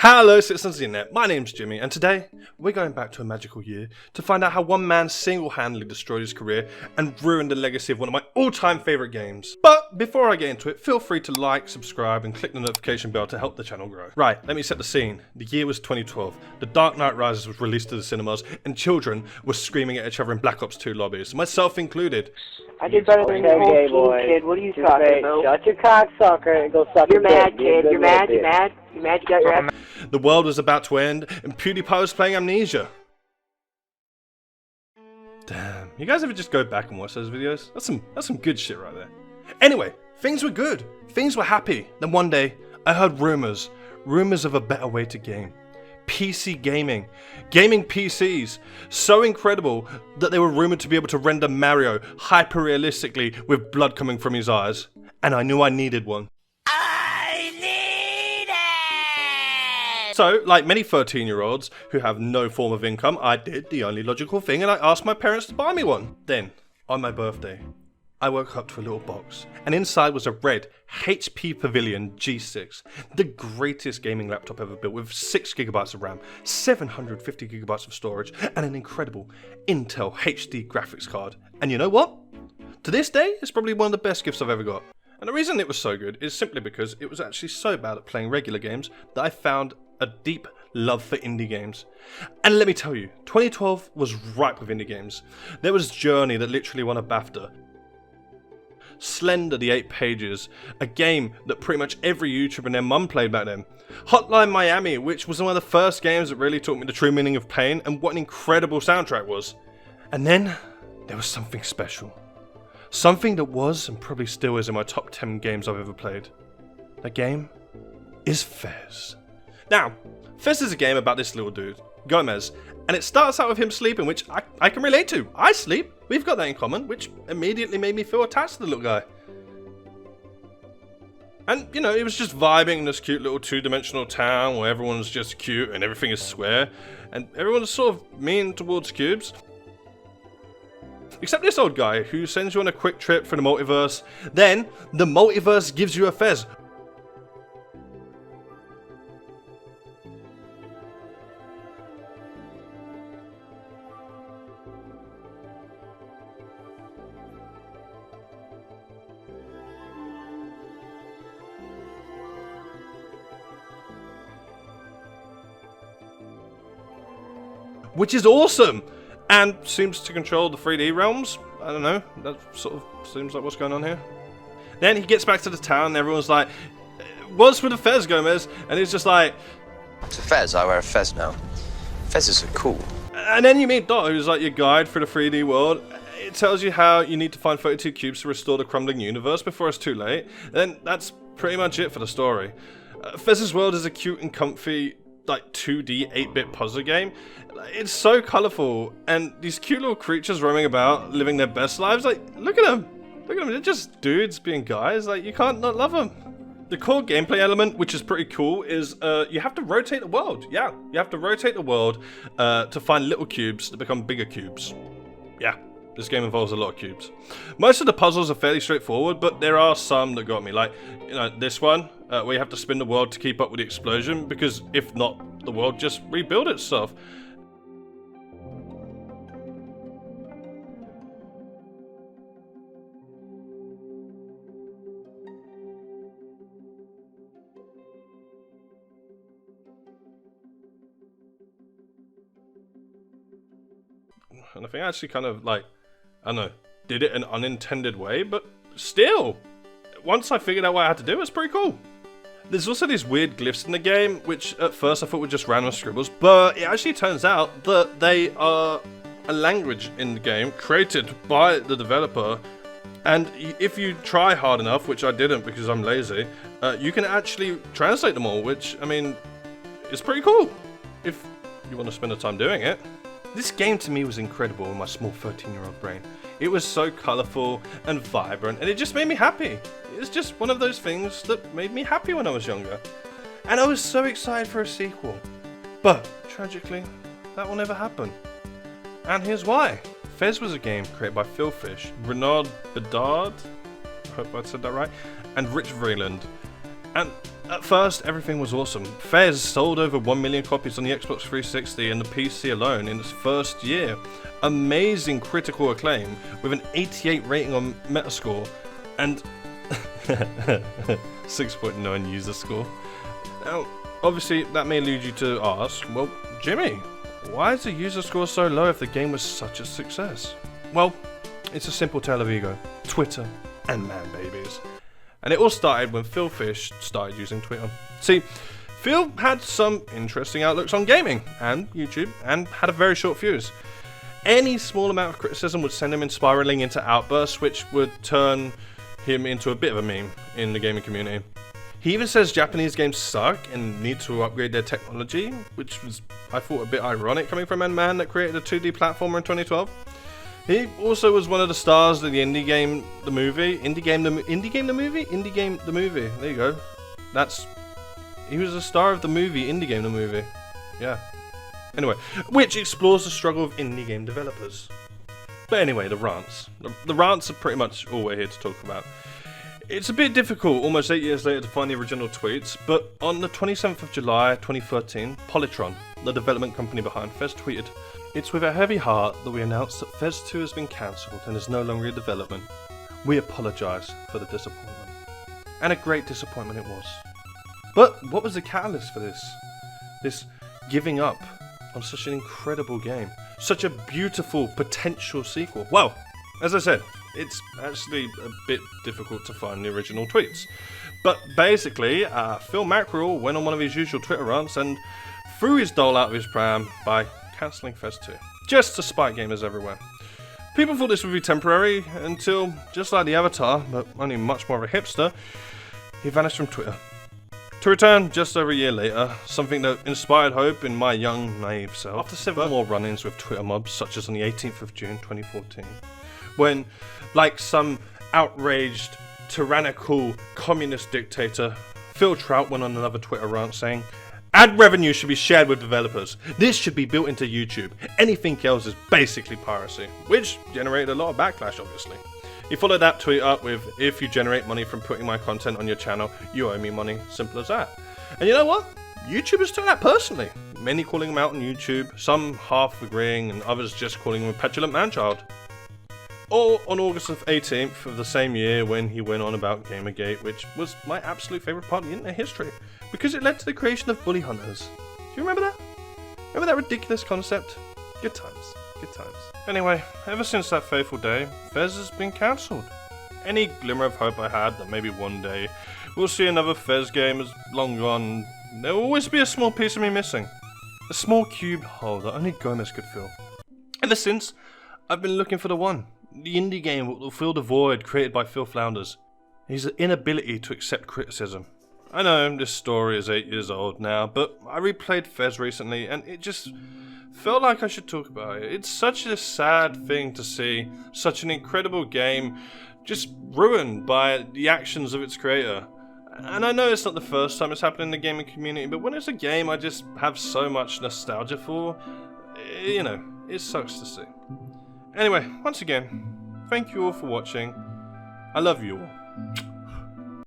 Hello citizens of the internet, my name's Jimmy, and today we're going back to a magical year to find out how one man single-handedly destroyed his career and ruined the legacy of one of my all-time favourite games. But before I get into it, feel free to like, subscribe and click the notification bell to help the channel grow. Right, let me set the scene. The year was 2012, The Dark Knight Rises was released to the cinemas and children were screaming at each other in Black Ops 2 lobbies, myself included. I did better than your whole team, kid. What are you talking about? Shut your cocksucker and go suck your dick. You're mad, kid. You're mad. You're mad. You mad? You got your ass. The world was about to end, and PewDiePie was playing Amnesia. Damn, you guys ever just go back and watch those videos? That's some good shit right there. Anyway, things were good. Things were happy. Then one day, I heard rumors of a better way to game. PC gaming. Gaming PCs. So incredible that they were rumored to be able to render Mario hyper-realistically with blood coming from his eyes. And I knew I needed one. So, like many 13-year-olds who have no form of income, I did the only logical thing and I asked my parents to buy me one. Then, on my birthday, I woke up to a little box, and inside was a red HP Pavilion G6, the greatest gaming laptop ever built with 6GB of RAM, 750GB of storage, and an incredible Intel HD graphics card. And you know what? To this day, it's probably one of the best gifts I've ever got. And the reason it was so good is simply because it was actually so bad at playing regular games that I found a deep love for indie games. And let me tell you, 2012 was ripe with indie games. There was Journey that literally won a BAFTA. Slender the 8 Pages, a game that pretty much every YouTuber and their mum played back then. Hotline Miami, which was one of the first games that really taught me the true meaning of pain and what an incredible soundtrack was. And then there was something special. Something that was and probably still is in my top 10 games I've ever played. That game is Fez. Now, Fez is a game about this little dude, Gomez, and it starts out with him sleeping, which I can relate to. I sleep, we've got that in common, which immediately made me feel attached to the little guy. And, you know, he was just vibing in this cute little two-dimensional town where everyone's just cute and everything is square, and everyone's sort of mean towards cubes. Except this old guy who sends you on a quick trip through the multiverse, then the multiverse gives you a Fez. Which is awesome, and seems to control the 3D realms. I don't know, that sort of seems like what's going on here. Then he gets back to the town and everyone's like, what's with the Fez, Gomez? And he's just like, it's a Fez, I wear a Fez now. Fezes are cool. And then you meet Dot, who's like your guide through the 3D world. It tells you how you need to find 32 cubes to restore the crumbling universe before it's too late. And that's pretty much it for the story. Fez's world is a cute and comfy, like 2D 8-bit puzzle game. It's so colourful, and these cute little creatures roaming about, living their best lives. Like, look at them, they're just dudes being guys. Like, you can't not love them. The core gameplay element, which is pretty cool, is you have to rotate the world. Yeah, you have to rotate the world to find little cubes that become bigger cubes. Yeah, this game involves a lot of cubes. Most of the puzzles are fairly straightforward, but there are some that got me. Like, you know, this one, where you have to spin the world to keep up with the explosion, because if not, the world just rebuild itself. And I think I actually kind of, like, I don't know, did it in an unintended way, but still, once I figured out what I had to do, it's pretty cool. There's also these weird glyphs in the game, which at first I thought were just random scribbles, but it actually turns out that they are a language in the game created by the developer, and if you try hard enough, which I didn't because I'm lazy, you can actually translate them all, which, I mean, is pretty cool, if you want to spend the time doing it. This game to me was incredible in my small 13-year-old brain. It was so colourful and vibrant, and it just made me happy. It was just one of those things that made me happy when I was younger. And I was so excited for a sequel. But, tragically, that will never happen. And here's why. Fez was a game created by Phil Fish, Renard Bedard, I hope I said that right, and Rich Vreeland. And At first, everything was awesome. Fez sold over 1 million copies on the Xbox 360 and the PC alone in its first year. Amazing critical acclaim with an 88 rating on Metascore and 6.9 user score. Now, obviously, that may lead you to ask, well, Jimmy, why is the user score so low if the game was such a success? Well, it's a simple tale of ego, Twitter, and man babies. And it all started when Phil Fish started using Twitter. See, Phil had some interesting outlooks on gaming and YouTube and had a very short fuse. Any small amount of criticism would send him spiraling into outbursts, which would turn him into a bit of a meme in the gaming community. He even says Japanese games suck and need to upgrade their technology, which was, I thought, a bit ironic coming from a man that created a 2D platformer in 2012. He also was one of the stars of the Indie Game the Movie. Indie Game the Movie. There you go. He was a star of the movie Indie Game the Movie. Yeah. Anyway, which explores the struggle of indie game developers. But anyway, the rants. The rants are pretty much all we're here to talk about. It's a bit difficult, almost 8 years later, to find the original tweets, but on the 27th of July 2013, Polytron, the development company behind Fez, tweeted, "It's with a heavy heart that we announce that Fez 2 has been cancelled and is no longer in development. We apologise for the disappointment." And a great disappointment it was. But what was the catalyst for this? This giving up on such an incredible game, such a beautiful potential sequel? Well, as I said, it's actually a bit difficult to find the original tweets. But basically, Phil Mackerel went on one of his usual Twitter rants and threw his doll out of his pram by cancelling Fez 2, just to spite gamers everywhere. People thought this would be temporary until, just like the Avatar, but only much more of a hipster, he vanished from Twitter. To return just over a year later, something that inspired hope in my young, naive self. After several more run-ins with Twitter mobs, such as on the 18th of June 2014, when, like some outraged, tyrannical, communist dictator, Phil Trout went on another Twitter rant saying, "Ad revenue should be shared with developers. This should be built into YouTube. Anything else is basically piracy," which generated a lot of backlash, obviously. He followed that tweet up with, "If you generate money from putting my content on your channel, you owe me money. Simple as that." And you know what? YouTubers took that personally. Many calling him out on YouTube, some half agreeing, and others just calling him a petulant man-child. Or on August 18th of the same year when he went on about Gamergate, which was my absolute favourite part of the internet history, because it led to the creation of Bully Hunters. Do you remember that? Remember that ridiculous concept? Good times. Good times. Anyway, ever since that fateful day, Fez has been cancelled. Any glimmer of hope I had that maybe one day we'll see another Fez game is long gone. There will always be a small piece of me missing. A small cubed hole that only Gomez could fill. Ever since, I've been looking for the one. The indie game that will fill the void created by Phil Flounders. His inability to accept criticism. I know this story is 8 years old now, but I replayed Fez recently and it just felt like I should talk about it. It's such a sad thing to see such an incredible game just ruined by the actions of its creator. And I know it's not the first time it's happened in the gaming community, but when it's a game I just have so much nostalgia for, you know, it sucks to see. Anyway, once again, thank you all for watching. I love you all.